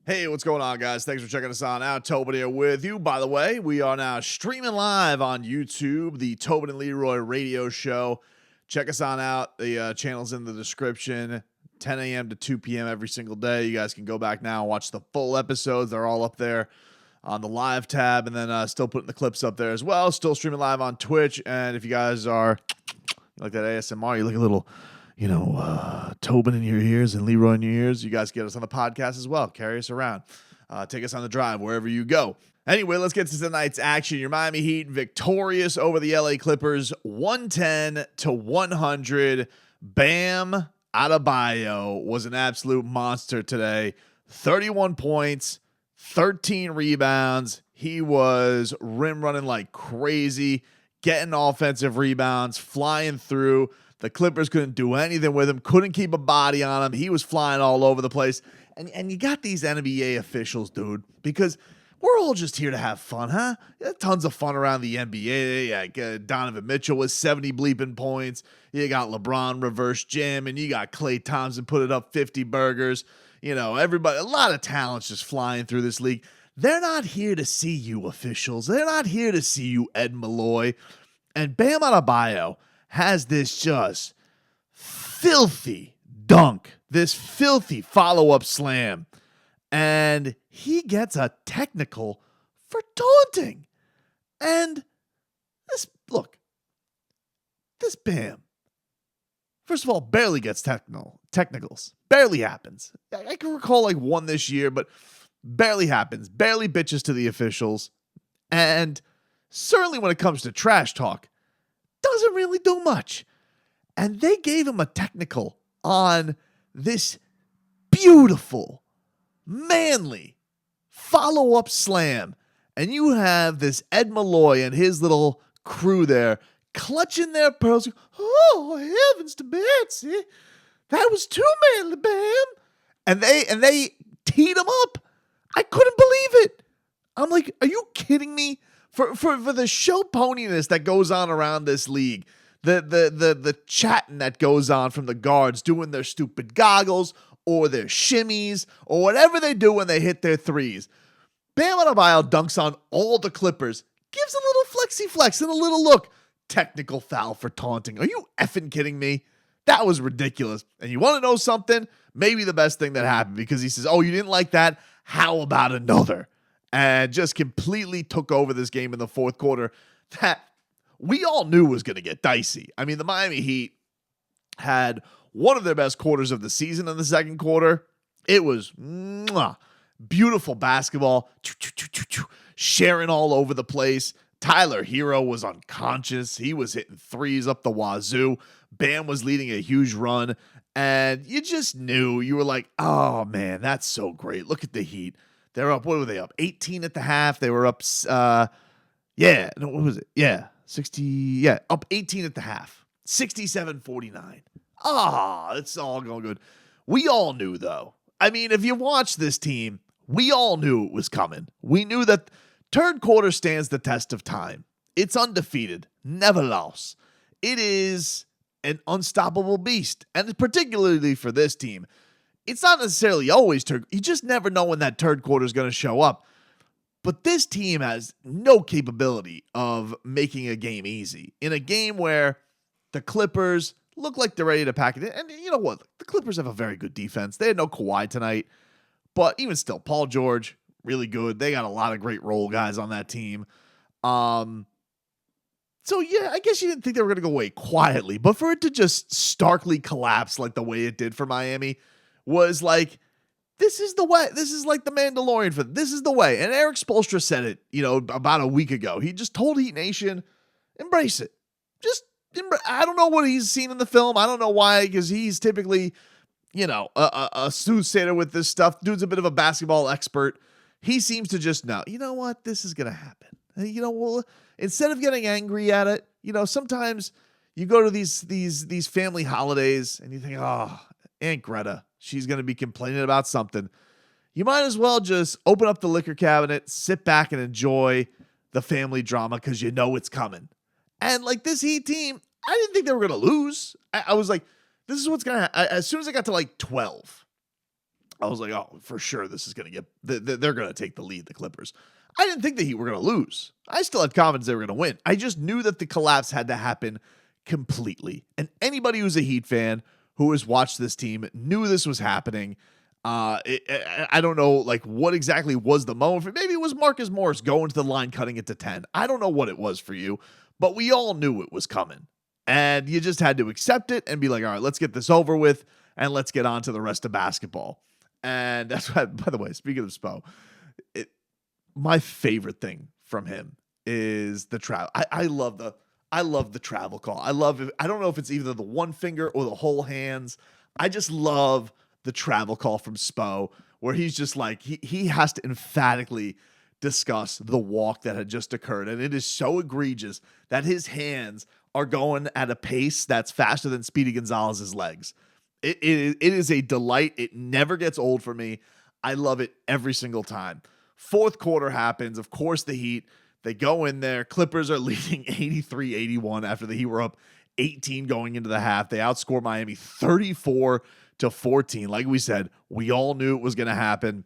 Hey, what's going on, guys? Thanks for checking us out. Tobin here with you. By the way, we are now streaming live on YouTube, the Tobin and Leroy radio show. Check us on out. The channel's in the description. 10 a.m. to 2 p.m. every single day. You guys can go back now and watch the full episodes. They're all up there on the live tab, and then still putting the clips up there as well. Still streaming live on Twitch. And if you guys are like that ASMR, you look a little, Tobin in your ears and Leroy in your ears, you guys get us on the podcast as well. Carry us around. Take us on the drive wherever you go. Anyway, let's get to tonight's action. Your Miami Heat victorious over the LA Clippers, 110-100. Bam Adebayo was an absolute monster today. 31 points, 13 rebounds. He was rim running like crazy, getting offensive rebounds, flying through. The Clippers couldn't do anything with him, couldn't keep a body on him. He was flying all over the place. And you got these NBA officials, dude, because we're all just here to have fun, huh? Tons of fun around the NBA. Yeah, Donovan Mitchell with 70 bleeping points. You got LeBron reverse jam, and you got Klay Thompson put it up 50 burgers. Everybody, a lot of talents just flying through this league. They're not here to see you, officials. They're not here to see you, Ed Malloy. And Bam Adebayo has this just filthy dunk, this filthy follow-up slam, and he gets a technical for taunting. And this Bam, first of all, barely gets technicals. Barely happens. I can recall like one this year, but barely happens. Barely bitches to the officials. And certainly when it comes to trash talk, doesn't really do much. And they gave him a technical on this beautiful, manly follow-up slam. And you have this Ed Malloy and his little crew there clutching their pearls. Oh, heavens to Betsy. That was too manly, Bam. And they teed him up. I couldn't believe it. I'm like, are you kidding me? For the show poniness that goes on around this league, the chatting that goes on from the guards doing their stupid goggles or their shimmies or whatever they do when they hit their threes. Bam Adebayo dunks on all the Clippers, gives a little flexy flex and a little look. Technical foul for taunting. Are you effing kidding me? That was ridiculous. And you want to know something? Maybe the best thing that happened, because he says, oh, you didn't like that? How about another? And just completely took over this game in the fourth quarter that we all knew was going to get dicey. I mean, the Miami Heat had one of their best quarters of the season in the second quarter. It was beautiful basketball, sharing all over the place. Tyler Hero was unconscious. He was hitting threes up the wazoo. Bam was leading a huge run. And you just knew, you were like, oh, man, that's so great. Look at the Heat. They're up, what were they up? 18 at the half. They were up, what was it? Yeah, 60, up 18 at the half. 67-49. It's all going good. We all knew, though. I mean, if you watch this team, we all knew it was coming. We knew that third quarter stands the test of time. It's undefeated, never lost. It is an unstoppable beast, and particularly for this team. It's not necessarily always third. You just never know when that third quarter is going to show up. But this team has no capability of making a game easy. In a game where the Clippers look like they're ready to pack it in. And you know what? The Clippers have a very good defense. They had no Kawhi tonight. But even still, Paul George, really good. They got a lot of great role guys on that team. So, yeah, I guess you didn't think they were going to go away quietly. But for it to just starkly collapse like the way it did for Miami was like, this is the way. This is like the Mandalorian for this is the way. And Eric Spoelstra said it, about a week ago. He just told Heat Nation, embrace it. I don't know what he's seen in the film. I don't know why, because he's typically, a soothsayer with this stuff. Dude's a bit of a basketball expert. He seems to just know, you know what, this is going to happen. Well, instead of getting angry at it, sometimes you go to these family holidays and you think, oh, Aunt Greta, she's going to be complaining about something. You might as well just open up the liquor cabinet, sit back and enjoy the family drama because you know it's coming. And like this Heat team, I didn't think they were going to lose. I was like, this is what's going to happen. As soon as I got to like 12, I was like, oh, for sure, this is going to they're going to take the lead, the Clippers. I didn't think the Heat were going to lose. I still had confidence they were going to win. I just knew that the collapse had to happen completely. And anybody who's a Heat fan who has watched this team knew this was happening. I don't know, like, what exactly was the moment. Maybe it was Marcus Morris going to the line, cutting it to 10. I don't know what it was for you, but we all knew it was coming. And you just had to accept it and be like, all right, let's get this over with, and let's get on to the rest of basketball. And that's why, by the way, speaking of Spo, my favorite thing from him is the travel. I love the travel call. I don't know if it's either the one finger or the whole hands. I just love the travel call from Spo, where he's just like, he has to emphatically discuss the walk that had just occurred. And it is so egregious that his hands are going at a pace that's faster than Speedy Gonzalez's legs. It is a delight. It never gets old for me. I love it every single time. Fourth quarter happens. Of course, the Heat, they go in there. Clippers are leading 83-81 after the Heat were up 18 going into the half. They outscore Miami 34-14. Like we said, we all knew it was going to happen.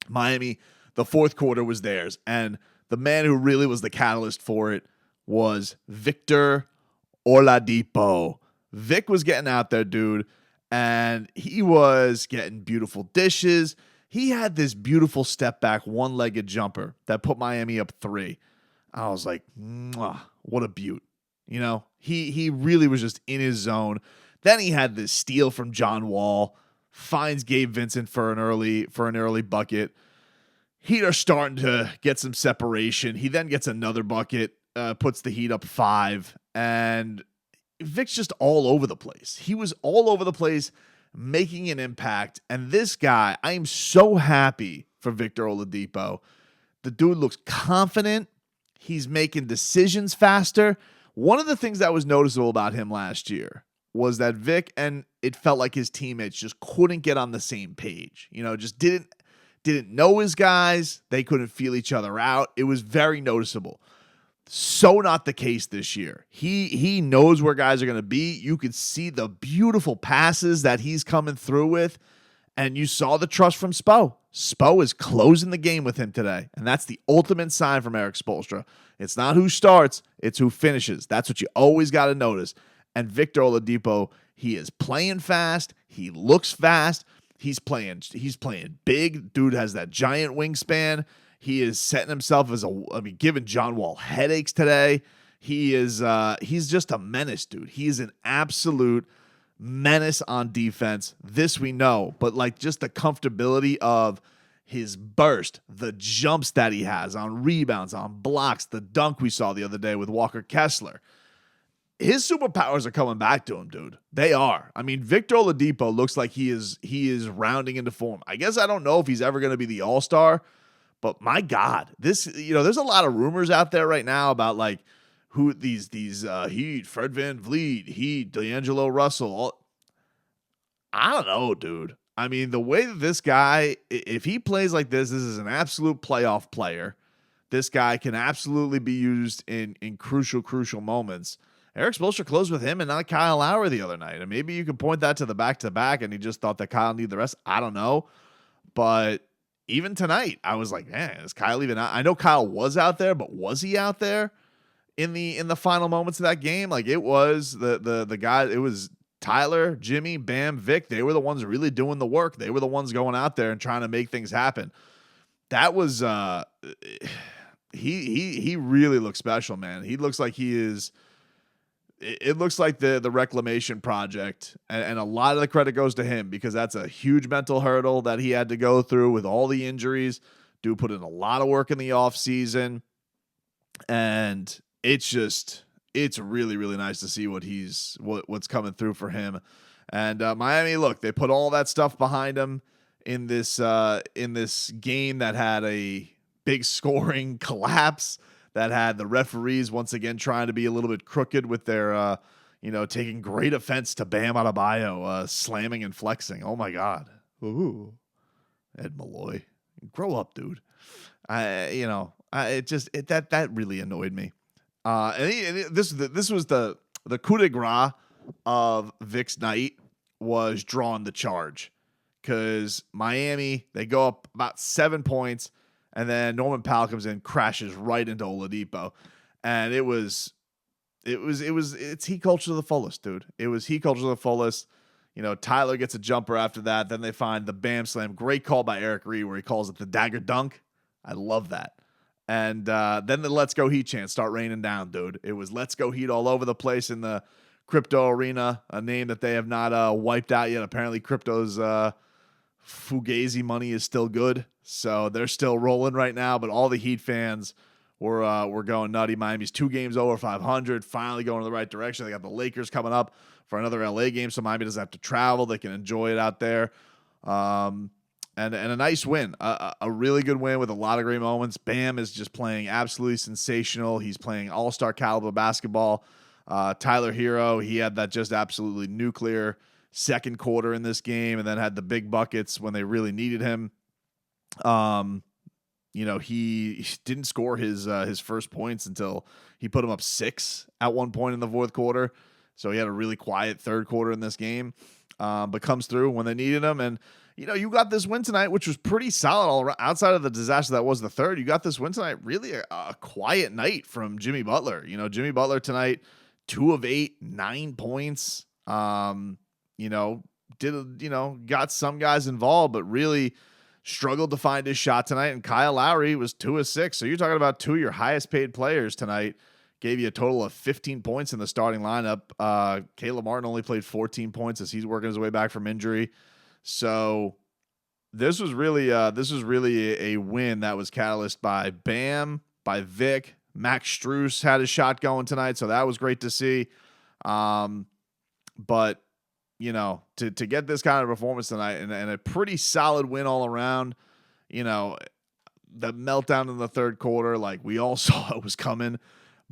Miami, the fourth quarter was theirs. And the man who really was the catalyst for it was Victor Oladipo. Vic was getting out there, dude. And he was getting beautiful dishes. He had this beautiful step back, one-legged jumper that put Miami up 3. I was like, what a beaut. You know, he really was just in his zone. Then he had this steal from John Wall, finds Gabe Vincent for an early bucket. Heat are starting to get some separation. He then gets another bucket, puts the Heat up 5, and Vic's just all over the place. He was all over the place, making an impact. And this guy, I am so happy for Victor Oladipo. The dude looks confident. He's making decisions faster. One of the things that was noticeable about him last year was that Vic, and it felt like his teammates just couldn't get on the same page. You know, just didn't know his guys. They couldn't feel each other out. It was very noticeable. So not the case this year. He knows where guys are going to be. You could see the beautiful passes that he's coming through with, and you saw the trust from Spo. Spo is closing the game with him today, and that's the ultimate sign from Eric Spoelstra. It's not who starts, it's who finishes. That's what you always got to notice. And Victor Oladipo, he is playing fast. He looks fast. He's playing big. Dude has that giant wingspan. He is setting himself as giving John Wall headaches today. He's just a menace, dude. He is an absolute menace on defense. This we know, but like just the comfortability of his burst, the jumps that he has on rebounds, on blocks, the dunk we saw the other day with Walker Kessler. His superpowers are coming back to him, dude. They are. I mean, Victor Oladipo looks like he is rounding into form. I guess I don't know if he's ever going to be the all-star, but my God, there's a lot of rumors out there right now about like who these Heat, Fred VanVleet, Heat, D'Angelo Russell. I don't know, dude. I mean, the way that this guy, if he plays like this is an absolute playoff player. This guy can absolutely be used in crucial moments. Eric Spoelstra closed with him and not Kyle Lowry the other night. And maybe you can point that to the back-to-back and he just thought that Kyle needed the rest. I don't know. But even tonight, I was like, man, is Kyle even out? I know Kyle was out there, but was he out there in the final moments of that game? Like it was the guy, it was Tyler, Jimmy, Bam, Vic. They were the ones really doing the work. They were the ones going out there and trying to make things happen. That was he really looks special, man. He looks like he is. It looks like the reclamation project, and a lot of the credit goes to him because that's a huge mental hurdle that he had to go through with all the injuries. Dude put in a lot of work in the offseason, and it's really, really nice to see what's coming through for him. And Miami, look, they put all that stuff behind them in this game that had a big scoring collapse, that had the referees once again trying to be a little bit crooked with their, taking great offense to Bam Adebayo, slamming and flexing. Oh my God. Ooh, Ed Malloy, grow up, dude. That really annoyed me. This was the coup de grace of Vic's night was drawing the charge. because Miami, they go up about 7 points, and then Norman Powell comes in, crashes right into Oladipo. And it's heat culture to the fullest, dude. It was heat culture to the fullest. Tyler gets a jumper after that. Then they find the Bam Slam. Great call by Eric Reed where he calls it the dagger dunk. I love that. And then the Let's Go Heat chants start raining down, dude. It was Let's Go Heat all over the place in the Crypto Arena, a name that they have not wiped out yet. Apparently, Crypto's Fugazi money is still good, so they're still rolling right now. But all the Heat fans were going nutty. Miami's 2 games over 500, finally going in the right direction. They got the Lakers coming up for another LA game, so Miami doesn't have to travel. They can enjoy it out there. And a nice win, a really good win with a lot of great moments. Bam is just playing absolutely sensational. He's playing all-star caliber basketball. Tyler Hero, he had that just absolutely nuclear second quarter in this game, and then had the big buckets when they really needed him. He didn't score his first points until he put him up 6 at one point in the fourth quarter. So he had a really quiet third quarter in this game, but comes through when they needed him. And you got this win tonight, which was pretty solid all around. Outside of the disaster that was the third, you got this win tonight. Really a quiet night from Jimmy Butler. Jimmy Butler tonight, 2 of 8, 9 points. Got some guys involved, but really struggled to find his shot tonight. And Kyle Lowry was 2 of 6. So you're talking about 2 of your highest paid players tonight. Gave you a total of 15 points in the starting lineup. Caleb Martin only played 14 points as he's working his way back from injury. So this was really a win that was catalyzed by Bam, by Vic. Max Strus had his shot going tonight, so that was great to see. But to get this kind of performance tonight and a pretty solid win all around, the meltdown in the third quarter, like we all saw it was coming.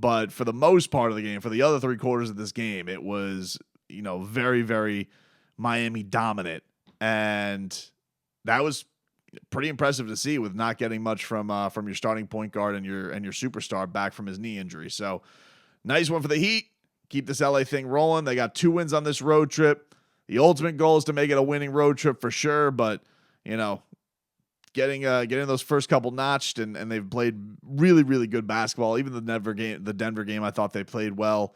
But for the most part of the game, for the other 3 quarters of this game, it was, very, very Miami dominant. And that was pretty impressive to see with not getting much from your starting point guard and your superstar back from his knee injury. So nice one for the Heat. Keep this LA thing rolling. They got 2 wins on this road trip. The ultimate goal is to make it a winning road trip for sure. But, getting those first couple notched and they've played really, really good basketball. Even the Denver game, I thought they played well.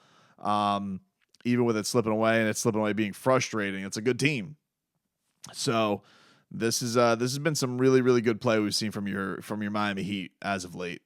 Even with it slipping away and it slipping away being frustrating. It's a good team. So this has been some really, really good play we've seen from your Miami Heat as of late.